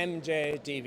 MJ TV।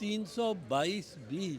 322B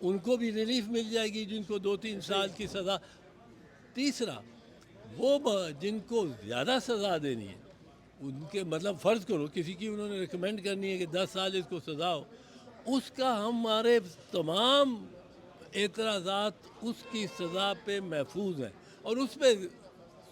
ان کو بھی relief مل جائے گی جن کو 2-3 سال کی سزا. تیسرا وہ جن کو زیادہ سزا دینی ہے ان کے مطلب فرض کرو کسی کی انہوں نے ریکمینڈ کرنی ہے کہ 10 سال اس کو سزا ہو, اس کا ہمارے تمام اعتراضات اس کی سزا پہ محفوظ ہیں اور اس پہ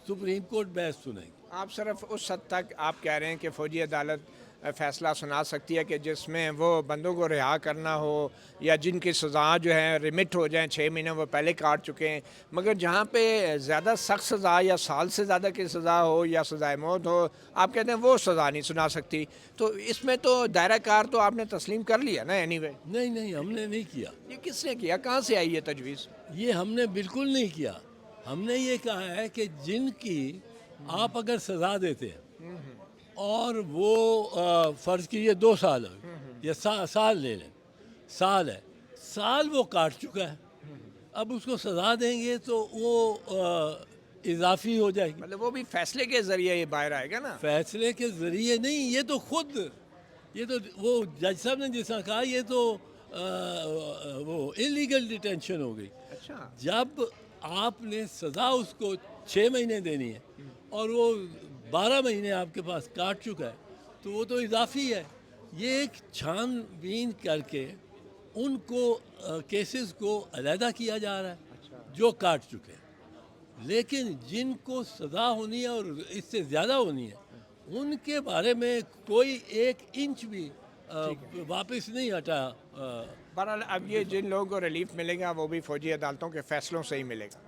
سپریم کورٹ بحث سنے گی. آپ صرف اس حد تک آپ کہہ رہے ہیں کہ فوجی عدالت فیصلہ سنا سکتی ہے کہ جس میں وہ بندوں کو رہا کرنا ہو یا جن کی سزا جو ہے ریمٹ ہو جائیں, 6 مہینے وہ پہلے کاٹ چکے ہیں, مگر جہاں پہ زیادہ سخت سزا یا سال سے زیادہ کی سزا ہو یا سزائے موت ہو, آپ کہتے ہیں وہ سزا نہیں سنا سکتی. تو اس میں تو دائرہ کار تو آپ نے تسلیم کر لیا نا اینی وے. نہیں ہم نے نہیں کیا. یہ کس نے کیا, کہاں سے آئی یہ تجویز؟ یہ ہم نے بالکل نہیں کیا. ہم نے یہ کہا ہے کہ جن کی آپ اگر سزا دیتے ہیں اور وہ فرض کیجیے 2 سال ہو یا سال لے لیں, سال وہ کاٹ چکا ہے, اب اس کو سزا دیں گے تو وہ اضافی ہو جائے گی. مطلب وہ بھی فیصلے کے ذریعے یہ باہر آئے گا نا. فیصلے کے ذریعے نہیں, یہ تو خود وہ جج صاحب نے جیسا کہا یہ تو وہ انلیگل ڈیٹینشن ہو گئی. اچھا, جب آپ نے سزا اس کو 6 مہینے دینی ہے اور وہ 12 مہینے آپ کے پاس کاٹ چکا ہے تو وہ تو اضافی ہے. یہ ایک چھان بین کر کے ان کو کیسز کو علیحدہ کیا جا رہا ہے جو کاٹ چکے ہیں, لیکن جن کو سزا ہونی ہے اور اس سے زیادہ ہونی ہے ان کے بارے میں کوئی 1 انچ بھی واپس نہیں ہٹا. بہرحال اب یہ جن لوگوں کو ریلیف ملے گا وہ بھی فوجی عدالتوں کے فیصلوں سے ہی ملے گا.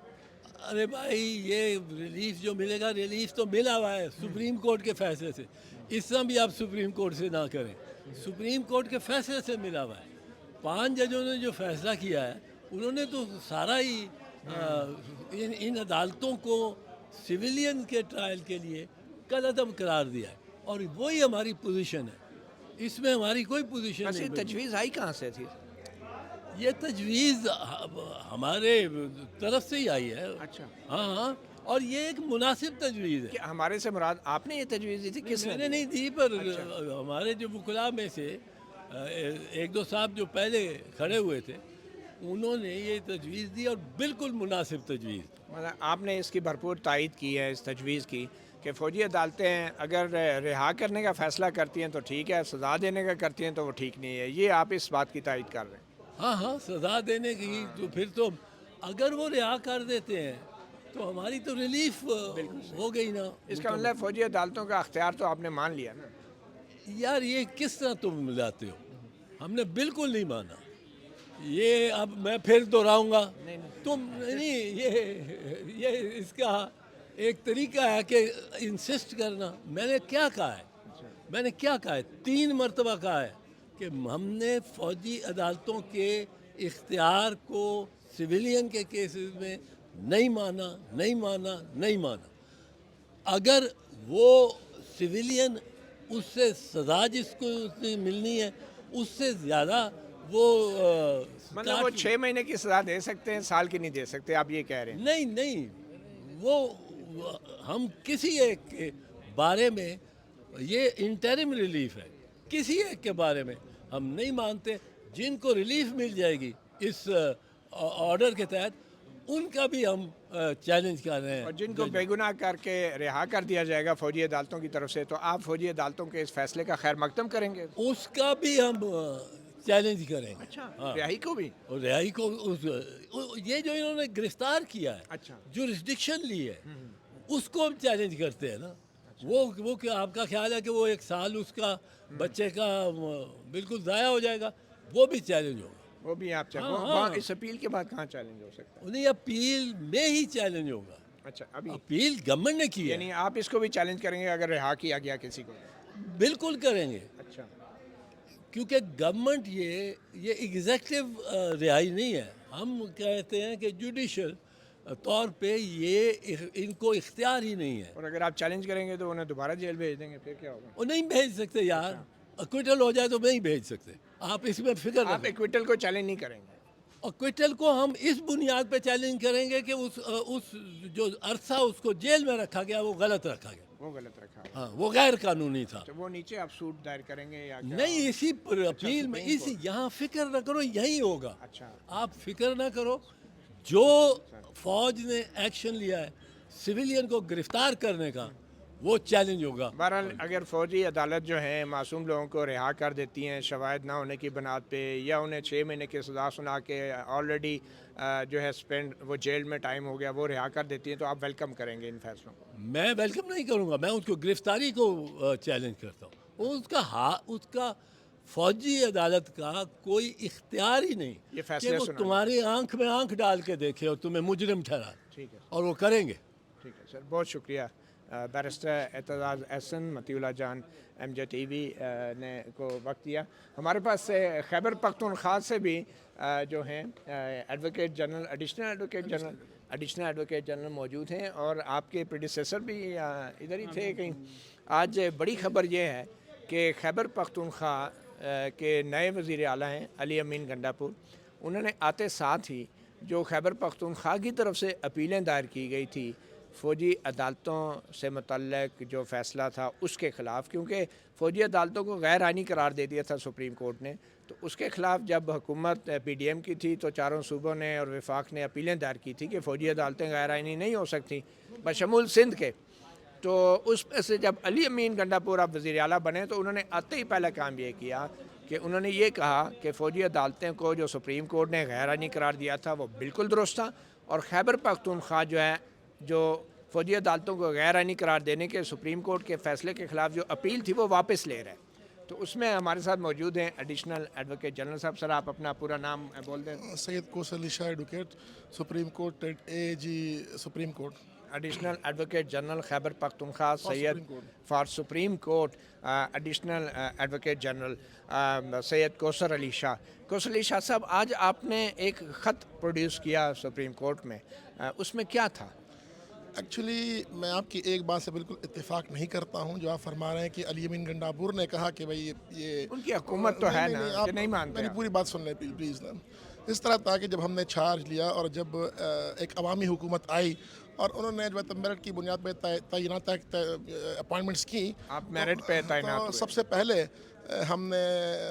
ارے بھائی یہ ریلیف جو ملے گا, ریلیف تو ملا ہوا ہے سپریم کورٹ کے فیصلے سے. اس طرح بھی آپ سپریم کورٹ سے نہ کریں, سپریم کورٹ کے فیصلے سے ملا ہوا ہے. 5 ججوں نے جو فیصلہ کیا ہے انہوں نے تو سارا ہی ان عدالتوں کو سویلین کے ٹرائل کے لیے کالعدم قرار دیا ہے اور وہی ہماری پوزیشن ہے. اس میں ہماری کوئی پوزیشن ویسے نہیں. تجویز آئی کہاں سے تھی؟ یہ تجویز ہمارے طرف سے ہی آئی ہے. اچھا, ہاں اور یہ ایک مناسب تجویز ہے. کہ ہمارے سے مراد آپ نے یہ تجویز دی تھی, کس میں نے؟ نے نہیں دی, پر ہمارے جو وکلاء میں سے 1-2 صاحب جو پہلے کھڑے ہوئے تھے انہوں نے یہ تجویز دی اور بالکل مناسب تجویز. مطلب آپ نے اس کی بھرپور تائید کی ہے اس تجویز کی کہ فوجی عدالتیں اگر رہا کرنے کا فیصلہ کرتی ہیں تو ٹھیک ہے, سزا دینے کا کرتی ہیں تو وہ ٹھیک نہیں ہے. یہ آپ اس بات کی تائید کر رہے ہیں؟ ہاں سزا دینے کی تو پھر تو اگر وہ رہا کر دیتے ہیں تو ہماری تو ریلیف ہو گئی نا. اس کا مطلب فوجی عدالتوں کا اختیار تو آپ نے مان لیا نا. یار یہ کس طرح تم ملاتے ہو, ہم نے بالکل نہیں مانا. یہ اب میں پھر دہراؤں گا, تم نہیں, یہ اس کا ایک طریقہ ہے کہ انسسٹ کرنا. میں نے کیا کہا ہے 3 مرتبہ کہا ہے کہ ہم نے فوجی عدالتوں کے اختیار کو سویلین کے کیسز میں نہیں مانا. اگر وہ سویلین اس سے سزا جس کو ملنی ہے اس سے زیادہ وہ مطلب وہ 6 مہینے کی سزا دے سکتے ہیں, سال کی نہیں دے سکتے, آپ یہ کہہ رہے ہیں؟ نہیں وہ ہم کسی ایک کے بارے میں, یہ انٹرم ریلیف ہے, کسی ایک کے بارے میں ہم نہیں مانتے. جن کو ریلیف مل جائے گی اس آرڈر کے تحت ان کا بھی ہم چیلنج کر رہے ہیں. اور جن کو بے گناہ کر کے رہا کر دیا جائے گا فوجی عدالتوں کی طرف سے, تو آپ فوجی عدالتوں کے اس فیصلے کا خیر مقدم کریں گے؟ اس کا بھی ہم چیلنج کریں گے. اچھا, رہائی کو بھی؟ اور رہائی کو یہ جو انہوں نے گرفتار کیا ہے, اچھا, جورسڈکشن لی ہے, اس کو ہم چیلنج کرتے ہیں نا. وہ کیا آپ کا خیال ہے کہ وہ 1 سال اس کا بچے کا بالکل ضائع ہو جائے گا؟ وہ بھی چیلنج ہوگا. وہ بھی آپ چاہیں اس اپیل کے بعد کہاں چیلنج ہو سکتا ہے؟ انہیں اپیل میں ہی چیلنج ہوگا. اچھا, ابھی اپیل گورنمنٹ نے کی ہے. یعنی آپ اس کو بھی چیلنج کریں گے اگر رہا کیا گیا کسی کو؟ بالکل کریں گے. اچھا, کیونکہ گورنمنٹ یہ ایگزیکٹو رہائی نہیں ہے. ہم کہتے ہیں کہ جوڈیشل طور پہ یہ ان کو اختیار ہی نہیں ہے. اور اگر آپ چیلنج کریں گے تو انہیں دوبارہ جیل بھیج دیں گے, پھر کیا ہوگا؟ وہ نہیں بھیج سکتے یار, اکویٹل ہو جائے تو نہیں بھیج سکتے. آپ اس میں فکر آپ ایکویٹل کو چیلنج نہیں کریں گے؟ اور کوئٹل کو ہم اس بنیاد پہ چیلنج کریں گے کہ اس جو عرصہ اس کو جیل میں رکھا گیا وہ غلط رکھا گیا، وہ غلط رکھا. ہاں وہ غیر قانونی تھا. تو وہ نیچے آپ سوٹ دائر کریں گے یا کیا؟ نہیں، اسی پر اپیل میں اسی یہاں فکر نہ کرو، یہی ہوگا. اچھا. آپ فکر نہ کرو، جو فوج نے ایکشن لیا ہے سویلین کو گرفتار کرنے کا وہ چیلنج ہوگا. بہرحال اگر فوجی عدالت جو ہے معصوم لوگوں کو رہا کر دیتی ہیں شواہد نہ ہونے کی بنیاد پہ، یا انہیں 6 مہینے کی سزا سنا کے آلریڈی جو ہے اسپینڈ وہ جیل میں ٹائم ہو گیا وہ رہا کر دیتی ہیں، تو آپ ویلکم کریں گے ان فیصلوں کو؟ میں ویلکم نہیں کروں گا، میں اس کو گرفتاری کو چیلنج کرتا ہوں. اس کا فوجی عدالت کا کوئی اختیار ہی نہیں یہ کہ فیصلے وہ سنائیں. تمہاری آنکھ میں آنکھ ڈال کے دیکھے اور تمہیں مجرم ٹھہرائے، ٹھیک ہے. اور وہ کریں گے. ٹھیک ہے سر، بہت شکریہ. بیرسٹر اعتزاز احسن مطیع اللہ جان ایم جے ٹی وی نے کو وقت دیا. ہمارے پاس خیبر پختونخوا سے بھی جو ہیں advocate general additional advocate general موجود ہیں، اور آپ کے پریڈیسیسر بھی ادھر ہی تھے کہیں. آج بڑی خبر یہ ہے کہ خیبر پختونخوا کے نئے وزیر اعلیٰ ہیں علی امین گنڈاپور. انہوں نے آتے ساتھ ہی جو خیبر پختونخوا کی طرف سے اپیلیں دائر کی گئی تھی فوجی عدالتوں سے متعلق جو فیصلہ تھا اس کے خلاف، کیونکہ فوجی عدالتوں کو غیر آئینی قرار دے دیا تھا سپریم کورٹ نے، تو اس کے خلاف جب حکومت پی ڈی ایم کی تھی تو چاروں صوبوں نے اور وفاق نے اپیلیں دائر کی تھی کہ فوجی عدالتیں غیر آئینی نہیں ہو سکتی بشمول سندھ کے. تو اس میں سے جب علی امین گنڈاپور اب وزیر اعلیٰ بنے تو انہوں نے آتے ہی پہلا کام یہ کیا کہ انہوں نے یہ کہا کہ فوجی عدالتیں کو جو سپریم کورٹ نے غیر آئینی قرار دیا تھا وہ بالکل درست تھا، اور خیبر پختونخوا جو ہے جو فوجی عدالتوں کو غیر آئینی قرار دینے کے سپریم کورٹ کے فیصلے کے خلاف جو اپیل تھی وہ واپس لے رہے. تو اس میں ہمارے ساتھ موجود ہیں ایڈیشنل ایڈوکیٹ جنرل صاحب. سر آپ اپنا پورا نام بول دیں. Syed Kausar Ali Shah advocate, supreme court A G supreme court. Additional advocate general Khyber Pakhtunkhwa Syed for supreme court additional advocate general Syed Kausar Ali Shah. Kausar Ali Shah صاحب، آج آپ نے ایک خط پروڈیوس کیا سپریم کورٹ میں، اس میں کیا تھا؟ ایکچولی میں آپ کی ایک بات سے بالکل اتفاق نہیں کرتا ہوں جو آپ فرما رہے ہیں کہ علی امین گنڈاپور نے کہا کہ بھائی یہ ان کی حکومت تو ہے نا کہ نہیں مانتے. میری پوری بات سن لیں پلیز. اس طرح تھا کہ جب ہم نے چارج لیا اور جب ایک عوامی حکومت آئی اور انہوں نے جو ہے میرٹ کی بنیاد پہ تعینات اپائنٹمنٹس کی، آپ میرٹ پہ تعینات ہوئے. سب سے پہلے ہم نے،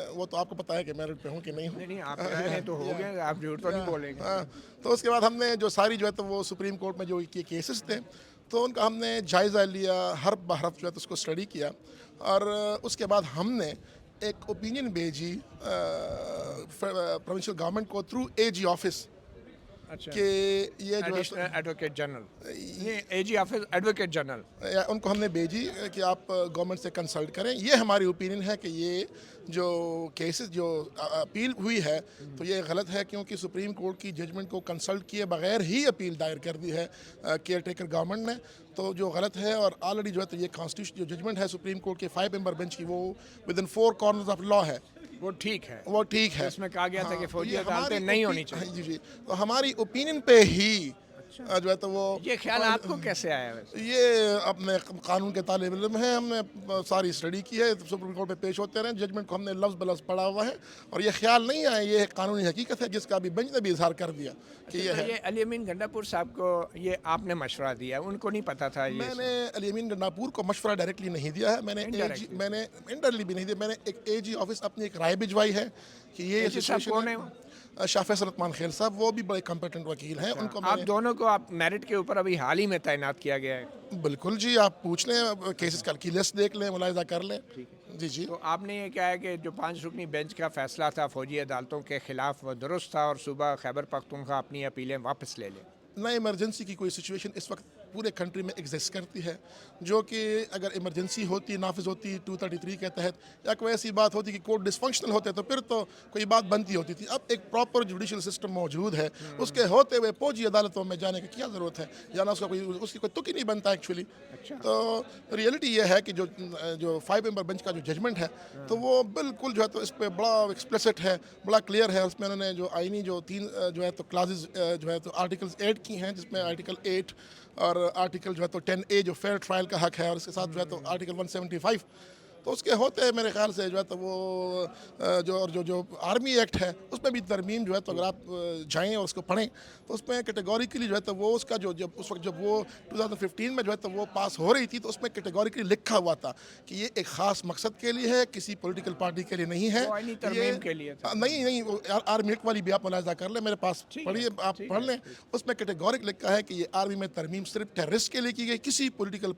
وہ تو آپ کو پتا ہے کہ میرٹ پہ ہوں کہ نہیں ہوں. نہیں آپ رہے تو ہو گئے، آپ جھوٹ تو نہیں بولیں گے. تو اس کے بعد ہم نے جو ساری جو ہے تو وہ سپریم کورٹ میں جو کیسز تھے تو ان کا ہم نے جائزہ لیا، حرف بحرف جو ہے تو اس کو اسٹڈی کیا، اور اس کے بعد ہم نے ایک اوپینین بھیجی پروونشل گورنمنٹ کو تھرو اے جی آفس کہ یہ جو ہے ایڈوکیٹ جنرل اے جی آفس ایڈوکیٹ جنرل ان کو ہم نے بھیجی کہ آپ گورنمنٹ سے کنسلٹ کریں. یہ ہماری اوپینین ہے کہ یہ جو کیسز جو اپیل ہوئی ہے تو یہ غلط ہے، کیونکہ سپریم کورٹ کی ججمنٹ کو کنسلٹ کیے بغیر ہی اپیل دائر کر دی ہے کیئر ٹیکر گورنمنٹ نے، تو جو غلط ہے. اور آلریڈی جو ہے تو یہ کانسٹیٹیوشن جو ججمنٹ ہے سپریم کورٹ کے 5 ممبر بینچ کی وہ with in 4 corners of law ہے، وہ ٹھیک ہے. وہ ٹھیک ہے. اس میں کہا گیا تھا کہ فوجی عدالتیں نہیں ہونی چاہیے. جی تو ہماری اوپینین پہ ہی جو ہے تو وہ یہ خیال آپ کو کیسے آیا ویسے؟ یہ اپنے قانون کے طالب علم ہیں، ہم نے ساری اسٹڈی کی ہے، سپریم کورٹ پہ پیش ہوتے رہے، ججمنٹ کو ہم نے لفظ بلفظ پڑھا ہوا ہے، اور یہ خیال نہیں آیا، یہ قانونی حقیقت ہے جس کا ابھی بینچ نے بھی اظہار کر دیا کہ یہ ہے. یہ علی امین گنڈاپور صاحب کو یہ آپ نے مشورہ دیا، ان کو نہیں پتا تھا؟ میں نے علی امین گنڈاپور کو مشورہ ڈائریکٹلی نہیں دیا ہے، میں نے انڈائریکٹلی بھی نہیں دیا، میں نے ایک اے جی آفس اپنی ایک رائے بھجوائی ہے کہ یہ کون ہے؟ شاہ فیصل عثمان خیل صاحب، وہ بھی بڑے کمپیٹنٹ وکیل ہیں. ان کو آپ دونوں کو آپ میرٹ کے اوپر ابھی حال ہی میں تعینات کیا گیا ہے؟ بالکل جی، آپ پوچھ لیں، کیسز کی لسٹ دیکھ لیں، ملاحظہ کر لیں. جی تو آپ نے یہ کہا ہے کہ جو 5 رکنی بینچ کا فیصلہ تھا فوجی عدالتوں کے خلاف وہ درست تھا، اور صوبہ خیبر پختونخوا اپنی اپیلیں واپس لے لیں. نہ ایمرجنسی کی کوئی سچویشن اس وقت پورے کنٹری میں ایگزسٹ کرتی ہے، جو کہ اگر ایمرجنسی ہوتی نافذ ہوتی 233 کے تحت، یا کوئی ایسی بات ہوتی کہ کورٹ ڈس فنکشنل ہوتے تو پھر تو کوئی بات بنتی ہوتی تھی. اب ایک پراپر جوڈیشل سسٹم موجود ہے، اس کے ہوتے ہوئے فوجی عدالتوں میں جانے کی کیا ضرورت ہے، جانا اس کی کوئی تک ہی نہیں بنتا ایکچولی. تو ریئلٹی یہ ہے کہ جو 5 ممبر بینچ کا جو ججمنٹ ہے تو وہ بالکل جو ہے تو اس پہ بڑا ایکسپلیسٹ ہے، بڑا کلیئر ہے. اس میں انہوں نے جو آئینی جو 3 جو ہے تو کلازز جو ہے تو آرٹیکلز ایڈ کی ہیں، جس میں آرٹیکل 8 اور آرٹیکل جو ہے تو 10A جو فیئر ٹرائل کا حق ہے، اور اس کے ساتھ جو ہے تو آرٹیکل 175 تو اس کے ہوتے میرے خیال سے جو ہے تو وہ جو آرمی ایکٹ ہے اس میں بھی ترمیم جو ہے تو اگر آپ جائیں اور اس کو پڑھیں تو اس میں کیٹیگوریکلی جو ہے تو وہ اس کا جو اس وقت جب وہ 2015 میں جو ہے تو وہ پاس ہو رہی تھی تو اس میں کیٹیگوریکلی لکھا ہوا تھا کہ یہ ایک خاص مقصد کے لیے ہے, کسی پولیٹیکل پارٹی کے لیے نہیں ہے. وہ آئینی ترمیم کے لیے تھا. نہیں وہ آرمی ایکٹ والی بھی آپ ملاحظہ کر لیں, میرے پاس پڑھیے, آپ پڑھ لیں. اس میں کیٹیگورک لکھا ہے کہ یہ آرمی میں ترمیم صرف ٹیررسٹ کے لیے کی گئی, کسی پولیٹیکل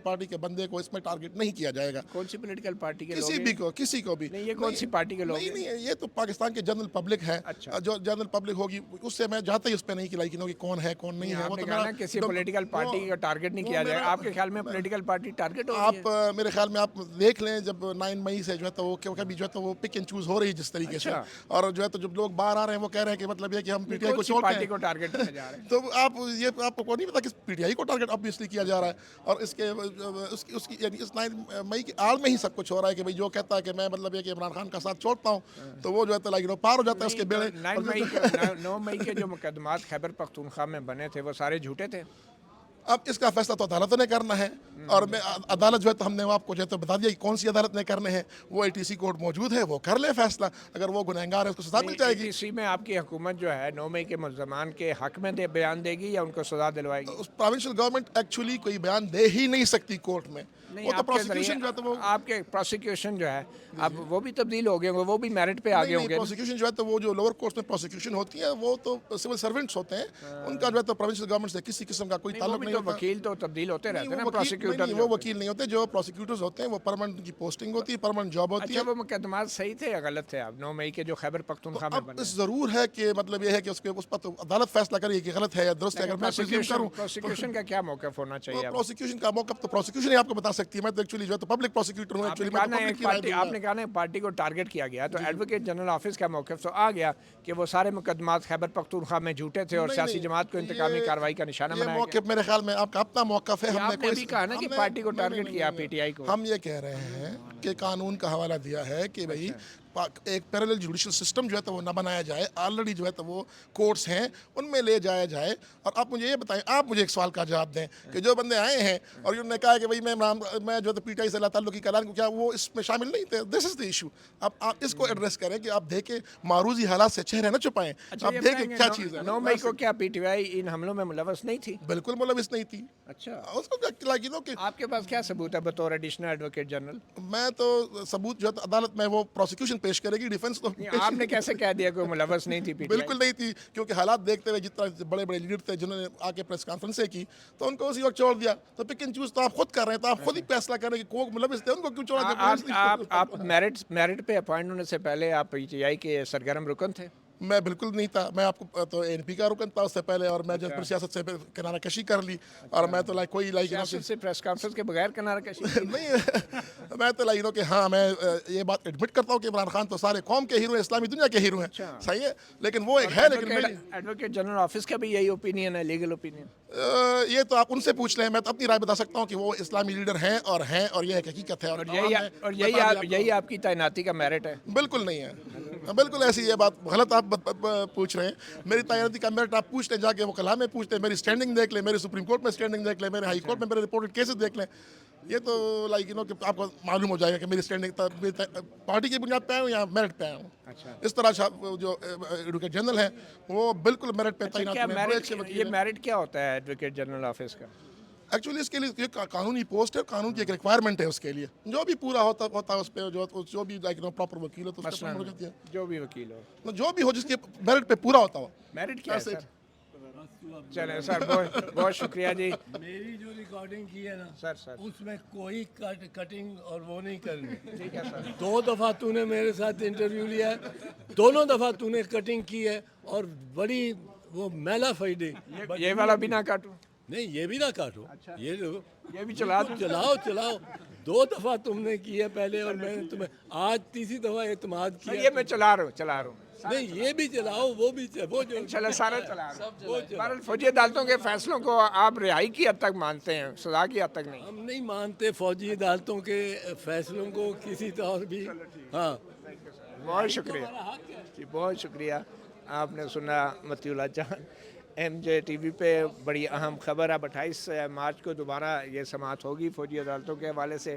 پارٹی کے بندے کو اس میں ٹارگٹ نہیں کیا جائے گا. کون سی پولیٹیکل پارٹی کے لوگ کسی کو بھی نہیں, یہ کون سی پارٹی کے لوگ نہیں, یہ تو پاکستان کے جنرل پبلک ہے. جو جنرل پبلک ہوگی اس سے میں جاتا ہی اس پہ نہیں کھلائی کہ کون ہے کون نہیں ہے. وہ تو میرا کسی پولیٹیکل پارٹی کا ٹارگٹ نہیں کیا جائے. آپ کے خیال میں پولیٹیکل پارٹی ٹارگٹ ہوگی؟ آپ میرے خیال میں آپ دیکھ لیں جب 9 مئی سے جو ہے تو وہ کبھی جو ہے تو وہ پک اینڈ چوز ہو رہی ہے جس طریقے سے, اور جو ہے تو جب لوگ باہر آ رہے ہیں وہ کہہ رہے ہیں کہ مطلب یہ کہ ہم پی ٹی آئی کو چھوڑ پارٹی کو ٹارگٹ کیا جا رہا ہے. تو آپ کو نہیں پتا کہ پی ٹی آئی کو ٹارگٹ obviously کیا جا رہا ہے, اور اس کے اس کی یعنی اس 9 مئی کی آڑ میں ہی سب کچھ ہو رہا ہے کہ بھئی جو کہتا ہے کہ میں مطلب یہ کہ عمران خان کا ساتھ چھوڑتا ہوں تو وہ جو ہے تو لائک پار ہو جاتا ہے اس کے بیڑے. 9 مئی کے جو مقدمات خیبر پختونخوا میں بنے تھے وہ سارے جھوٹے تھے. اب اس کا فیصلہ تو عدالت نے کرنا ہے, اور میں عدالت جو ہے تو ہم نے آپ کو جو ہے تو بتا دیا کہ کون سی عدالت نے کرنے ہیں. وہ اے ٹی سی کورٹ موجود ہے, وہ کر لے فیصلہ. اگر وہ گنہگار ہے اس کو سزا مل جائے گی. اسی میں آپ کی حکومت جو ہے 9 مئی کے ملزمان کے حق میں بیان دے گی یا ان کو سزا دلوائے گی؟ پروونشل گورنمنٹ ایکچولی کوئی بیان دے ہی نہیں سکتی کورٹ میں. وہ تو پروسیکیوشن جو ہے تو وہ آپ کے پروسیکیوشن جو ہے اب وہ بھی تبدیل ہو گئے ہوں گے, وہ بھی میرٹ پہ آگے ہوں گے. پروسیکیوشن جو ہے تو وہ جو لوور کورٹس میں پروسیکیوشن ہوتی ہے وہ تو سول سرونٹس ہوتے ہیں, ان کا جو ہے تو پروونشل گورنمنٹ سے کسی قسم کا کوئی تعلق نہیں ہوتا. وکیل تو تبدیل ہوتے رہتے ہیں نا, پروسیکیوٹر. وہ وکیل نہیں ہوتے, جو پروسیکیوٹرز ہوتے ہیں وہ پرماننٹ کی پوسٹنگ ہوتی ہے, پرماننٹ جاب ہوتی ہے. اچھا, وہ مقدمات صحیح تھے یا غلط تھے اب 9 مئی کے جو خیبر پختونخوا میں بنے؟ ضرور ہے کہ مطلب یہ ہے کہ اس پر تو عدالت فیصلہ کرے کہ غلط ہے یا درست ہے. اگر میں پروسیکیوشن کا کیا موقف ہونا چاہیے؟ پروسیکیوشن کا موقف تو پروسیکیوشن ہی آپ کو بتا سکتی ہے. میں تو ایکچولی جو ہے تو پبلک پروسیکیوٹر ہوں. آپ نے کہا نا پارٹی کو ٹارگٹ کیا گیا, تو ایڈوکیٹ جنرل آفس کا موقف تو آ گیا کہ وہ سارے مقدمات خیبر پختونخوا میں جھوٹے تھے اور سیاسی جماعت کو انتقامی کارروائی کا نشانہ بنایا گیا. موقف میرے خیال میں آپ کا اپنا موقف ہے. ہم نے بھی کہا نا کہ پارٹی کو ٹارگٹ کیا, پی ٹی آئی کو. ہم یہ کہہ رہے ہیں کہ قانون کا حوالہ دیا ہے کہ بھائی ایک پیرالل جوڈیشل سسٹم جو ہے تو وہ نہ بنایا جائے. آلریڈی جو ہے تو وہ کورٹس ہیں ان میں لے جایا جائے. اور آپ مجھے یہ بتائیں, آپ مجھے ایک سوال کا جواب دیں کہ جو بندے آئے ہیں اور انہوں نے کہا کہ بھائی میں جو ہے تو پی ٹی آئی سے اللہ تعلق کی کلام کو, کیا وہ اس میں شامل نہیں تھے؟ دس از دی ایشو. اب آپ اس کو ایڈریس کریں کہ آپ دیکھیں معروضی حالات سے چہرے نہ چھپائیں. آپ دیکھیں کیا چیز ہے. 9 مئی کو کیا پی ٹی آئی ان حملوں میں ملوث نہیں تھی؟ بالکل ملوث نہیں تھی. اچھا, اس کو آپ کے پاس کیا ثبوت ہے بطور ایڈیشنل ایڈوکیٹ جنرل؟ میں تو ثبوت جو ہے عدالت میں وہ پروسیکیوشن پیش کرے گی, ڈیفینس تو آپ نے کیسے کہہ دیا کہ ملوث نہیں تھی؟ بالکل نہیں تھی, کیونکہ حالات دیکھتے ہوئے جتنا بڑے بڑے لیڈر تھے جنہوں نے آ کے پریس کانفرنسیں کی تو ان کو اسی وقت چھوڑ دیا. تو پک اینڈ چوز تو آپ خود کر رہے ہیں, تو آپ خود ہی فیصلہ کریں کہ کون ملوث تھے, ان کو کیوں چھوڑا. آپ میرٹ پہ اپوائنٹ ہونے سے پہلے آپ پی ٹی آئی کے سرگرم رکن تھے؟ میں بالکل نہیں تھا. میں آپ کو تو این پی کا رکن تھا اس سے پہلے, اور میں جب پھر سیاست سے کنارہ کشی کر لی, اور میں تو کوئی سیاست سے پریس کانفرنس کے بغیر کنارہ کشی نہیں. میں تو کہ ہاں میں یہ بات ایڈمٹ کرتا ہوں کہ عمران خان تو سارے قوم کے ہیرو ہیں, اسلامی دنیا کے ہیرو ہیں, صحیح ہے, لیکن وہ ایک ہے. لیکن ایڈوکیٹ جنرل آفس کا بھی یہی اوپینین ہے, لیگل اوپینین. یہ تو آپ ان سے پوچھ لیں, میں تو اپنی رائے بتا سکتا ہوں کہ وہ اسلامی لیڈر ہیں, اور یہ ایک حقیقت ہے. اور یہی آپ کی تعیناتی کا میرٹ ہے؟ بالکل نہیں ہے, بالکل ایسی یہ بات غلط آپ پوچھ رہے ہیں. میری تعیناتی کا میرٹ آپ پوچھ لیں جا کے, وہ کلام میں پوچھ لیں, میری اسٹینڈنگ دیکھ لیں, میری سپریم کورٹ میں اسٹینڈنگ دیکھ لیں, میرے ہائی کورٹ میں میرے رپورٹڈ کیسز دیکھ لیں. یہ تو کہ آپ کو معلوم ہو جائے گا کہ میری اسٹینڈنگ پارٹی کی بنیاد پہ آیا ہوں یا میرٹ پہ آیا ہوں. اس طرح جو ایڈوکیٹ جنرل ہے وہ بالکل میرٹ پہ تعینات ہیں. یہ میرٹ کیا ہوتا ہے ایڈوکیٹ جنرل آفس کا؟ ایکچولی اس کے لیے ایک قانونی پوسٹ ہے, قانون کی ایک ریکوائرمنٹ ہے اس کے لیے. جو بھی پورا ہوتا ہے اس پہ جو بھی پراپر وکیل ہو تو اس کا جاتی ہے. جو بھی وکیل ہو, جو بھی ہو جس کے میرٹ پہ پورا ہوتا ہو. میرٹ کیا ہے سر؟ چلیں سر, بہت شکریہ جی. میری جو ریکارڈنگ کی ہے نا سر اس میں کوئی کٹنگ اور وہ نہیں کرنی. ٹھیک ہے سر. 2 دفعہ تو نے میرے ساتھ انٹرویو لیا ہے, دونوں دفعہ تو نے کٹنگ کی ہے, اور بڑی وہ میلا فائدے. یہ والا بھی نہ کاٹوں؟ نہیں, یہ بھی نہ کاٹو, یہ بھی چلاؤ. 2 دفعہ تم نے کی ہے پہلے, اور میں نے تمہیں آج تیسری دفعہ اعتماد کیا. یہ میں چلا رہا ہوں. نہیں, یہ بھی چلاؤ, وہ بھی انشاءاللہ سارا چلا رہا ہوں. فوجی عدالتوں کے فیصلوں کو آپ رہائی کی حد تک مانتے ہیں, سزا کی حد تک نہیں؟ ہم نہیں مانتے فوجی عدالتوں کے فیصلوں کو کسی طور بھی. ہاں, بہت شکریہ جی, بہت شکریہ. آپ نے سنا متی اللہ جان. ایم جے ٹی وی پہ بڑی اہم خبر. اب 28 مارچ کو دوبارہ یہ سماعت ہوگی فوجی عدالتوں کے حوالے سے.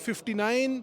59